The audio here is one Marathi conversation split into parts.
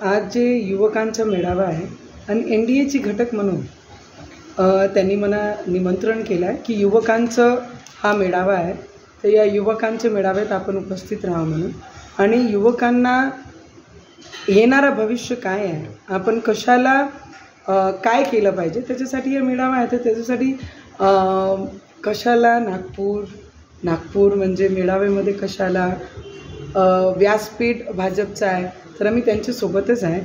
आज जे युवकांचा मेळावा आहे आणि NDAची घटक म्हणून त्यांनी मला निमंत्रण केलं आहे की युवकांचं हा मेळावा आहे, तर या युवकांच्या मेळाव्यात आपण उपस्थित राहा म्हणून। आणि युवकांना येणारं भविष्य काय आहे, आपण कशाला काय केलं पाहिजे, त्याच्यासाठी हा मेळावा आहे। तर त्याच्यासाठी कशाला नागपूर म्हणजे मेळाव्यामध्ये कशाला व्यासपीठ भाजपचं आहे, तर आम्ही त्यांच्यासोबतच आहे,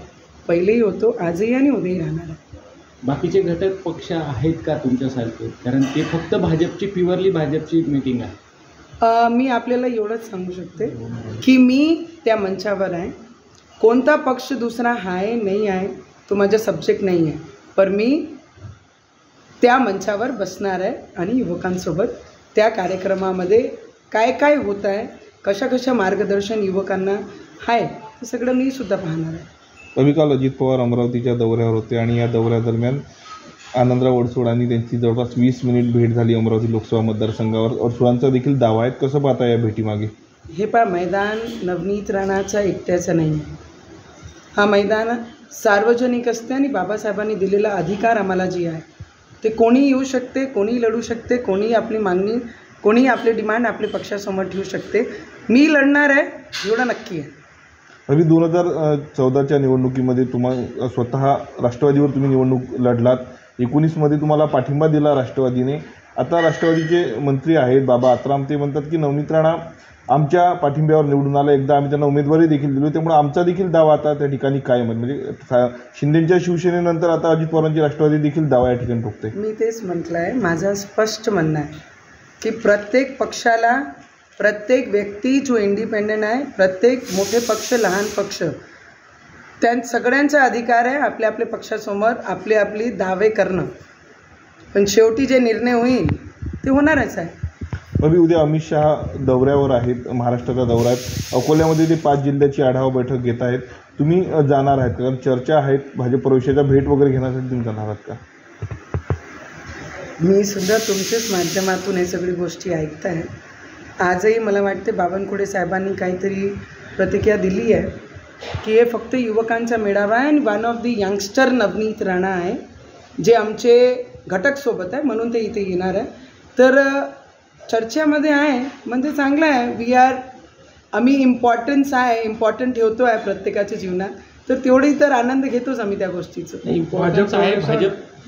पहिलेही होतो, आजही आणि उद्याही राहणार आहे। बाकीचे घटक पक्ष आहेत का तुमच्यासारखे? कारण ते फक्त भाजपची प्युअरली भाजपची मीटिंग आहे। मी आपल्याला एवढंच सांगू शकते की मी त्या मंचावर आहे, कोणता पक्ष दुसरा आहे नाही आहे तो माझा सब्जेक्ट नाही आहे, पर मी त्या मंचावर बसणार आहे आणि युवकांसोबत त्या कार्यक्रमामध्ये काय काय होत आहे, कशा मार्गदर्शन युवकांना आहे, ते सगळं मी सुद्धा पाहणार आहे। अभी काल अजित पवार अमरावतीच्या दौऱ्यावर होते आणि या दौऱ्यादरम्यान आनंदराव अडसूळांनी त्यांची जवळपास 20 मिनिट भेट झाली अमरावती लोकसभा मतदारसंघावर। अडसूळांचा देखील दावा आहे, कसं पाहता या भेटीमागे? हे मैदान नवनीत राणाचा एकट्याचं नाही आहे, हा मैदान सार्वजनिक असते आणि बाबासाहेबांनी दिलेला अधिकार आम्हाला जी आहे ते कोणी येऊ शकते, कोणी लढू शकते, कोणी आपली मागणी, कोणी आपले डिमांड आपले पक्षासमोर ठेवू शकते। मी लढणार आहे एवढं नक्की आहे। अभी 2014च्या निवडणुकीमध्ये तुम्हाला स्वतः राष्ट्रवादीवर तुम्ही निवडणूक लढलात, 19मध्ये तुम्हाला पाठिंबा दिला राष्ट्रवादीने। आता राष्ट्रवादीचे मंत्री आहेत बाबा आत्राम, ते म्हणतात की नवनीत राणा आमच्या पाठिंब्यावर निवडून आला, एकदा आम्ही त्यांना उमेदवारी देखील दिली, त्यामुळे आमचा देखील दावा आता त्या ठिकाणी कायम आहे। म्हणजे शिंदेच्या शिवसेनेनंतर आता अजित पवारांची राष्ट्रवादी देखील दावा या ठिकाणी ठोकते। मी तेच म्हटलं आहे, माझं स्पष्ट म्हणणं आहे की प्रत्येक पक्षाला, प्रत्येक व्यक्ती जो इंडिपेंडेंट आहे, प्रत्येक मोठे पक्ष लहान पक्ष, त्या सगळ्यांचा अधिकार आहे आपल्या आपल्या पक्षासमोर आपली दावे करणं, पण शेवटी जे निर्णय होईल ते होणारच आहे। अभी उद्या अमित शहा दौऱ्यावर आहेत, महाराष्ट्राचा दौरा आहे, अकोल्यामध्ये ते 5 जिल्ह्याची आढावा बैठक घेत आहेत, तुम्ही जाणार आहेत? कारण चर्चा आहेत भाजप प्रवेशाच्या, भेट वगैरे घेण्यासाठी तुम्ही जाणार आहात का? मी सुद्धा तुमच्याच माध्यमातून हे सगळी गोष्टी ऐकत आहे। आजही मला वाटते बावनकुळे साहेबांनी काहीतरी प्रतिक्रिया दिली आहे की हे फक्त युवकांचा मेळावा आहे आणि one of the youngster Navneet Rana आहे जे आमचे घटकसोबत आहे, म्हणून ते इथे येणार आहे। तर चर्चेमध्ये आहे म्हणजे चांगलं आहे, आम्ही इम्पॉर्टंट ठेवतो आहे प्रत्येकाच्या जीवनात, तर तेवढी तर आनंद घेतोच आम्ही त्या गोष्टीचं।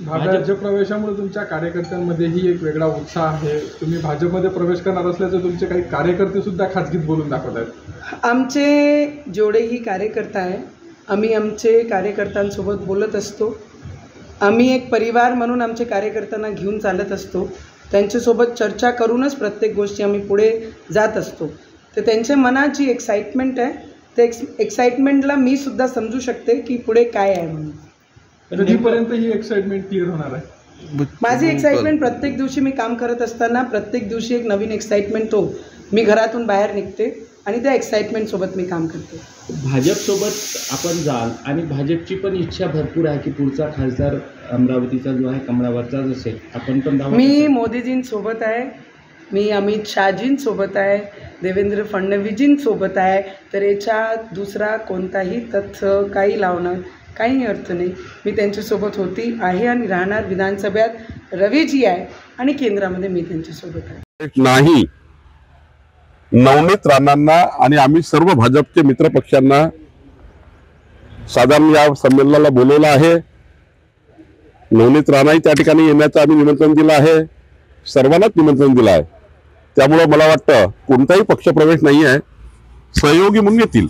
भाजप प्रवेशामुळे तुमच्या कार्यकर्त्यांमध्येही एक वेगळा उत्साह आहे, तुम्ही भाजपमध्ये प्रवेश करणार असल्याचं तुमचे काही कार्यकर्ते सुद्धा खाजगीत बोलून दाखवत आहेत। आमचे जेवढेही कार्यकर्ता आहे, आम्ही आमचे कार्यकर्त्यांसोबत बोलत असतो, आम्ही एक परिवार म्हणून आमचे कार्यकर्त्यांना घेऊन चालत असतो, त्यांच्यासोबत चर्चा करूनच प्रत्येक गोष्टी आम्ही पुढे जात असतो। तर त्यांच्या मनात जी एक्साइटमेंट आहे, ते एक्साइटमेंटला मी सुद्धा समजू शकते की पुढे काय आहे म्हणून। कधीपर्यंत ही एक्साइटमेंट क्लिअर होणार आहे? माझी एक्साइटमेंट प्रत्येक दिवशी मी काम करत असताना प्रत्येक दिवशी एक नवीन एक्साइटमेंट हो, मी घरातून बाहेर निघते आणि त्या एक्साइटमेंटसोबत मी काम करते। भाजपसोबत आपण जाल आणि भाजपची पण इच्छा भरपूर आहे की पुढचा खासदार अमरावतीचा जो आहे कमळावरचाच असेल, आपण पण मी मोदीजींसोबत आहे, मी अमित शहाजींसोबत आहे, देवेंद्र फडणवीसजींसोबत आहे, तर याच्यात दुसरा कोणताही तथ्य काही लावणं काही अर्थ नाही। मी त्यांच्यासोबत होती आहे आणि राहणार। विधानसभेत रवीजी आहे आणि केंद्रामध्ये मी त्यांच्यासोबत आहे। नाही, नवनीत राणांना आणि आम्ही सर्व भाजपचे मित्र पक्षांना साधारण या संमेलनाला बोलवलं आहे। नवनीत राणाही त्या ठिकाणी येण्याचं आम्ही निमंत्रण दिलं आहे, सर्वांनाच निमंत्रण दिलं आहे। त्यामुळे मला वाटतं कोणताही पक्षप्रवेश नाही आहे, सहयोगी म्हणून येतील।